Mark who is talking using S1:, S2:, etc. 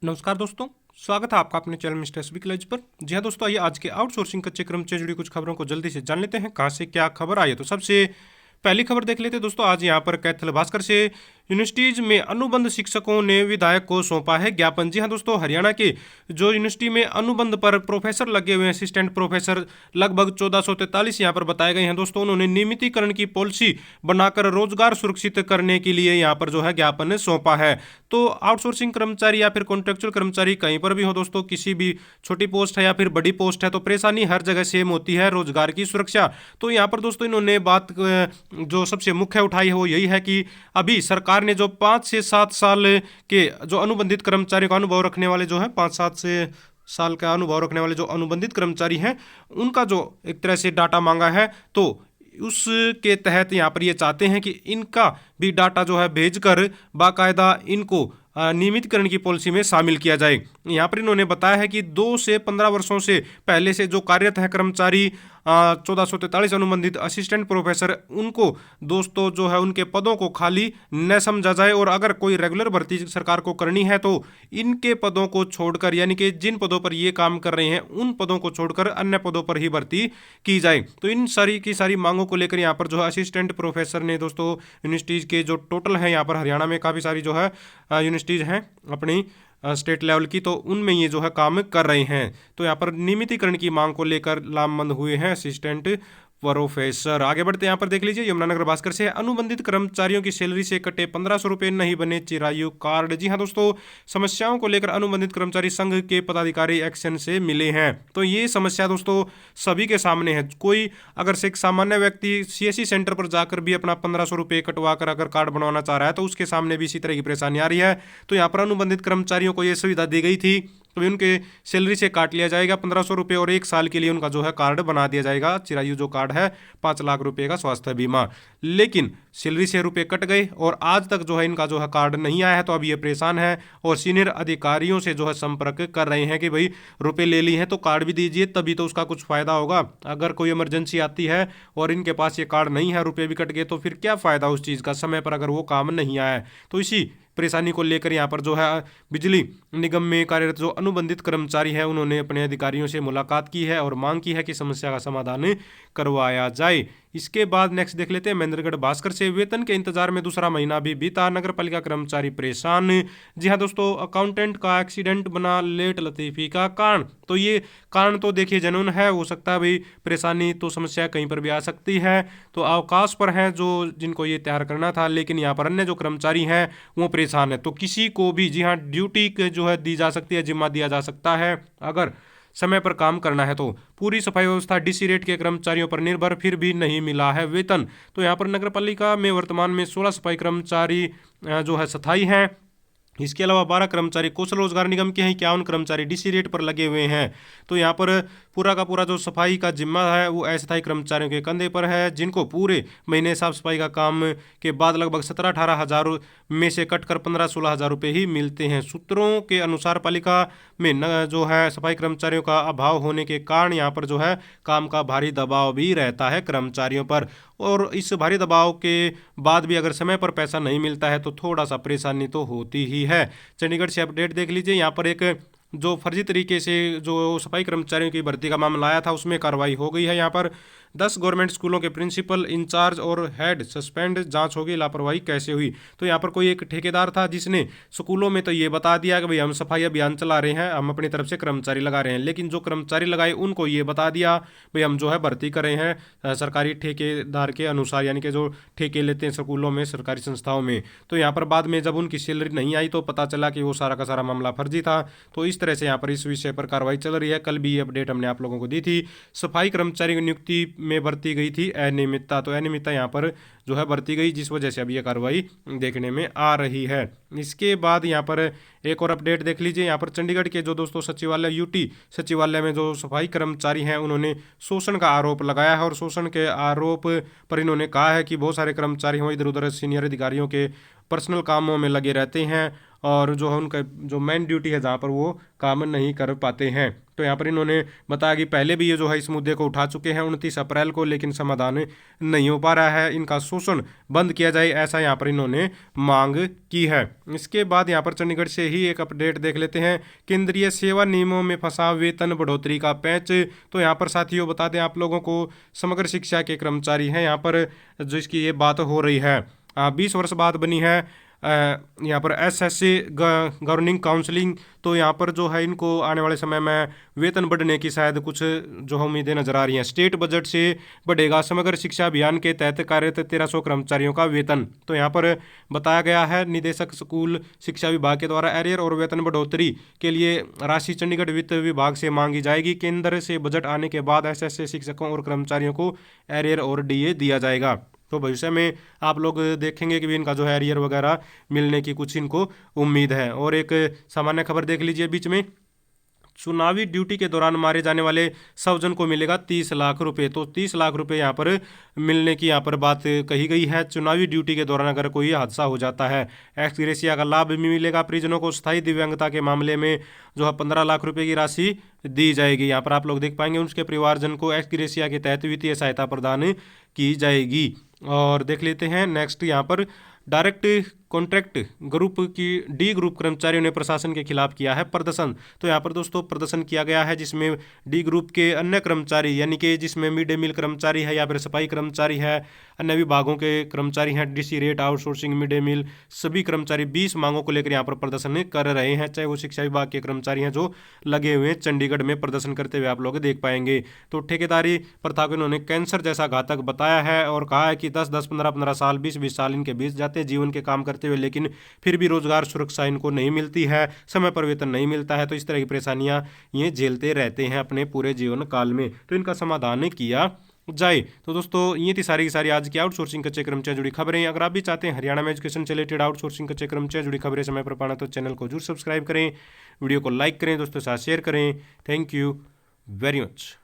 S1: नमस्कार दोस्तों। स्वागत है आपका अपने चैनल मिस्टर एसबी कॉलेज पर। जी हाँ दोस्तों, आइए आज के आउटसोर्सिंग कच्चे क्रम से जुड़ी कुछ खबरों को जल्दी से जान लेते हैं कहाँ से क्या खबर आई है। तो सबसे पहली खबर देख लेते हैं दोस्तों। आज यहाँ पर कैथल भास्कर से यूनिवर्सिटीज में अनुबंध शिक्षकों ने विधायक को सौंपा है ज्ञापन। जी हाँ दोस्तों, हरियाणा के जो यूनिवर्सिटी में अनुबंध पर प्रोफेसर लगे हुए हैं, असिस्टेंट प्रोफेसर लगभग 1443 यहाँ पर बताए गए हैं दोस्तों। उन्होंने नियमितीकरण की पॉलिसी बनाकर रोजगार सुरक्षित करने के लिए यहाँ पर जो है ज्ञापन सौंपा है। तो आउटसोर्सिंग कर्मचारी या फिर कॉन्ट्रेक्चुअल कर्मचारी कहीं पर भी हो दोस्तों, किसी भी छोटी पोस्ट है या फिर बड़ी पोस्ट है, तो परेशानी हर जगह सेम होती है, रोजगार की सुरक्षा। तो यहाँ पर दोस्तों इन्होंने बात जो सबसे मुख्य उठाई है वो यही है कि अभी सरकार ने जो 5 से 7 साल के जो अनुबंधित कर्मचारियों का अनुभव रखने वाले जो है 5 से 7 साल का अनुभव रखने वाले जो अनुबंधित कर्मचारी हैं, उनका जो एक तरह से डाटा मांगा है, तो उसके तहत यहाँ पर ये चाहते हैं कि इनका भी डाटा जो है भेजकर बाकायदा इनको नियमितकरण की पॉलिसी में शामिल किया जाए। यहाँ पर इन्होंने बताया है कि 2 से 15 वर्षों से पहले से जो कार्यरत है कर्मचारी 1443 अनुबंधित असिस्टेंट प्रोफेसर, उनको दोस्तों जो है उनके पदों को खाली न समझा जाए, और अगर कोई रेगुलर भर्ती सरकार को करनी है तो इनके पदों को छोड़कर, यानी कि जिन पदों पर ये काम कर रहे हैं उन पदों को छोड़कर अन्य पदों पर ही भर्ती की जाए। तो इन सारी की सारी मांगों को लेकर यहाँ पर जो है असिस्टेंट प्रोफेसर ने दोस्तों यूनिवर्सिटीज़ के जो टोटल है यहाँ पर हरियाणा में काफ़ी सारी जो है यूनिवर्सिटीज़ हैं अपनी स्टेट लेवल की, तो उनमें ये जो है काम कर रहे हैं। तो यहाँ पर नियमितीकरण की मांग को लेकर लामबंद हुए हैं असिस्टेंट प्रोफेसर। आगे बढ़ते यहाँ पर देख लीजिए, यमुनानगर भास्कर से अनुबंधित कर्मचारियों की सैलरी से कटे 1500 रुपये, नहीं बने चिरायु कार्ड। जी हाँ दोस्तों, समस्याओं को लेकर अनुबंधित कर्मचारी संघ के पदाधिकारी एक्शन से मिले हैं। तो ये समस्या दोस्तों सभी के सामने है। कोई अगर से एक सामान्य व्यक्ति सीएससी सेंटर पर जाकर भी अपना 1500 रुपये कटवा कर अगर कार्ड बनवाना चाह रहा है तो उसके सामने भी इसी तरह की परेशानी आ रही है। तो यहाँ पर अनुबंधित कर्मचारियों को ये सुविधा दी गई थी, तो उनके सैलरी से काट लिया जाएगा 1500 रुपये, और 1 साल के लिए उनका जो है कार्ड बना दिया जाएगा। चिरायु जो कार्ड है 5 लाख रुपए का स्वास्थ्य बीमा। लेकिन सैलरी से रुपए कट गए और आज तक जो है इनका जो है कार्ड नहीं आया है, तो अब ये परेशान है और सीनियर अधिकारियों से जो है संपर्क कर रहे हैं कि भाई रुपए ले लिए हैं तो कार्ड भी दीजिए, तभी तो उसका कुछ फायदा होगा। अगर कोई इमरजेंसी आती है और इनके पास ये कार्ड नहीं है, रुपए भी कट गए, तो फिर क्या फायदा उस चीज़ का, समय पर अगर वो काम नहीं आया है। तो इसी परेशानी को लेकर यहाँ पर जो है बिजली निगम में कार्यरत जो अनुबंधित कर्मचारी है उन्होंने अपने अधिकारियों से मुलाकात की है और मांग की है कि समस्या का समाधान करवाया जाए। इसके बाद नेक्स्ट देख लेते हैं महेंद्रगढ़ भास्कर से, वेतन के इंतजार में दूसरा महीना भी बीता, नगर पालिका कर्मचारी परेशान। जी हाँ दोस्तों, अकाउंटेंट का एक्सीडेंट बना लेट लतीफी का कारण। तो ये कारण तो देखिए जनून है, हो सकता है भाई परेशानी तो समस्या कहीं पर भी आ सकती है। तो अवकाश पर हैं जो जिनको ये तैयार करना था, लेकिन यहाँ पर अन्य जो कर्मचारी हैं वो परेशान है। तो किसी को भी जी हाँ ड्यूटी जो है दी जा सकती है, जिम्मा दिया जा सकता है अगर समय पर काम करना है। तो पूरी सफाई व्यवस्था डीसी रेट के कर्मचारियों पर निर्भर, फिर भी नहीं मिला है वेतन। तो यहाँ पर नगर पालिका में वर्तमान में 16 सफाई कर्मचारी जो है स्थायी हैं। इसके अलावा 12 कर्मचारी कौशल रोजगार निगम के हैं, 51 कर्मचारी डीसी रेट पर लगे हुए हैं। तो यहाँ पर पूरा का पूरा जो सफाई का जिम्मा है वो अस्थायी कर्मचारियों के कंधे पर है, जिनको पूरे महीने साफ सफाई का काम के बाद लगभग 17-18 हज़ार में से कटकर 15-16 हज़ार रुपये ही मिलते हैं। सूत्रों के अनुसार पालिका में जो है सफाई कर्मचारियों का अभाव होने के कारण यहाँ पर जो है काम का भारी दबाव भी रहता है कर्मचारियों पर, और इस भारी दबाव के बाद भी अगर समय पर पैसा नहीं मिलता है तो थोड़ा सा परेशानी तो होती ही है। चंडीगढ़ से अपडेट देख लीजिए, यहाँ पर एक जो फर्जी तरीके से जो सफाई कर्मचारियों की भर्ती का मामला आया था उसमें कार्रवाई हो गई है। यहाँ पर 10 गवर्नमेंट स्कूलों के प्रिंसिपल इंचार्ज और हेड सस्पेंड, जांच होगी लापरवाही कैसे हुई। तो यहाँ पर कोई एक ठेकेदार था जिसने स्कूलों में तो ये बता दिया कि भाई हम सफाई अभियान चला रहे हैं, हम अपनी तरफ से कर्मचारी लगा रहे हैं, लेकिन जो कर्मचारी लगाए उनको ये बता दिया भाई हम जो है भर्ती कर रहे हैं सरकारी ठेकेदार के अनुसार, यानी कि जो ठेके लेते हैं स्कूलों में, सरकारी संस्थाओं में। तो यहाँ पर बाद में जब उनकी सैलरी नहीं आई तो पता चला कि वो सारा का सारा मामला फर्जी था। तो इस तरह से यहाँ पर इस विषय पर कार्रवाई चल रही है। कल भी ये अपडेट हमने आप लोगों को दी थी। सफाई कर्मचारी की नियुक्ति में बरती गई थी अनियमितता, तो अनियमितता यहाँ पर जो है बरती गई, जिस वजह से अब यह कार्रवाई देखने में आ रही है। इसके बाद यहाँ पर एक और अपडेट देख लीजिए, यहाँ पर चंडीगढ़ के जो दोस्तों सचिवालय यूटी सचिवालय में जो सफाई कर्मचारी हैं उन्होंने शोषण का आरोप लगाया है, और शोषण के आरोप पर इन्होंने कहा है कि बहुत सारे कर्मचारी हों इधर उधर सीनियर अधिकारियों के पर्सनल कामों में लगे रहते हैं और जो है उनका जो मेन ड्यूटी है जहाँ पर वो काम नहीं कर पाते हैं। तो यहाँ पर इन्होंने बताया कि पहले भी ये जो है इस मुद्दे को उठा चुके हैं 29 अप्रैल को, लेकिन समाधान नहीं हो पा रहा है। इनका शोषण बंद किया जाए, ऐसा यहाँ पर इन्होंने मांग की है। इसके बाद यहाँ पर चंडीगढ़ से ही एक अपडेट देख लेते हैं। केंद्रीय सेवा नियमों में फंसा वेतन बढ़ोतरी का पैंच। तो यहाँ पर साथियों बता दें आप लोगों को, समग्र शिक्षा के कर्मचारी हैं यहाँ पर जिसकी ये बात हो रही है। 20 वर्ष बाद बनी है यहाँ पर एसएससी गवर्निंग काउंसलिंग। तो यहाँ पर जो है इनको आने वाले समय में वेतन बढ़ने की शायद कुछ जो उम्मीदें नजर आ रही हैं। स्टेट बजट से बढ़ेगा समग्र शिक्षा अभियान के तहत कार्यरत 1300 कर्मचारियों का वेतन। तो यहाँ पर बताया गया है निदेशक स्कूल शिक्षा विभाग के द्वारा एरियर और वेतन बढ़ोतरी के लिए राशि चंडीगढ़ वित्त विभाग से मांगी जाएगी। केंद्र से बजट आने के बाद एसएससी शिक्षकों और कर्मचारियों को एरियर और डीए दिया जाएगा। तो भविष्य में आप लोग देखेंगे कि भी इनका जो है एरियर वगैरह मिलने की कुछ इनको उम्मीद है। और एक सामान्य खबर देख लीजिए बीच में, चुनावी ड्यूटी के दौरान मारे जाने वाले 100 जन को मिलेगा 30 लाख रुपए। तो 30 लाख रुपए यहाँ पर मिलने की यहाँ पर बात कही गई है। चुनावी ड्यूटी के दौरान अगर कोई हादसा हो जाता है, एक्स ग्रेशिया का लाभ भी मिलेगा। परिजनों को स्थायी दिव्यांगता के मामले में जो है 15 लाख रुपए की राशि दी जाएगी। यहाँ पर आप लोग देख पाएंगे उसके परिवारजन को एक्स ग्रेशिया के तहत वित्तीय सहायता प्रदान की जाएगी। और देख लेते हैं नेक्स्ट, यहाँ पर डायरेक्ट कॉन्ट्रैक्ट ग्रुप की डी ग्रुप कर्मचारियों ने प्रशासन के खिलाफ किया है प्रदर्शन। तो यहाँ पर दोस्तों प्रदर्शन किया गया है जिसमें डी ग्रुप के अन्य कर्मचारी यानी कि जिसमें मिड डे मील कर्मचारी है या फिर सफाई कर्मचारी है, अन्य विभागों के कर्मचारी हैं, DC rate, outsourcing, mid day meal, सभी कर्मचारी 20 मांगों को लेकर यहाँ पर प्रदर्शन कर रहे हैं। चाहे वो शिक्षा विभाग के कर्मचारी हैं जो लगे हुए हैं चंडीगढ़ में प्रदर्शन करते हुए आप लोग देख पाएंगे। तो ठेकेदारी प्रथा को इन्होंने कैंसर जैसा घातक बताया है और कहा है कि 10-10, 15-15 साल, 20-20 साल इनके बीत जाते हैं जीवन के काम करते हुए, लेकिन फिर भी रोजगार सुरक्षा इनको नहीं मिलती है, समय पर वेतन नहीं मिलता है। तो इस तरह की परेशानियां ये झेलते रहते हैं अपने पूरे जीवन काल में। तो इनका समाधान किया जाए। तो दोस्तों ये थी सारी की सारी आज की आउटसोर्सिंग कच्चे कर्मचारी जुड़ी खबरें। अगर आप भी चाहते हैं हरियाणा में एजुकेशन से रिलेटेड आउटसोर्सिंग कच्चे कर्मचारी जुड़ी खबरें समय पर पाना तो चैनल को जरूर सब्सक्राइब करें, वीडियो को लाइक करें, दोस्तों के साथ शेयर करें। Thank you very much.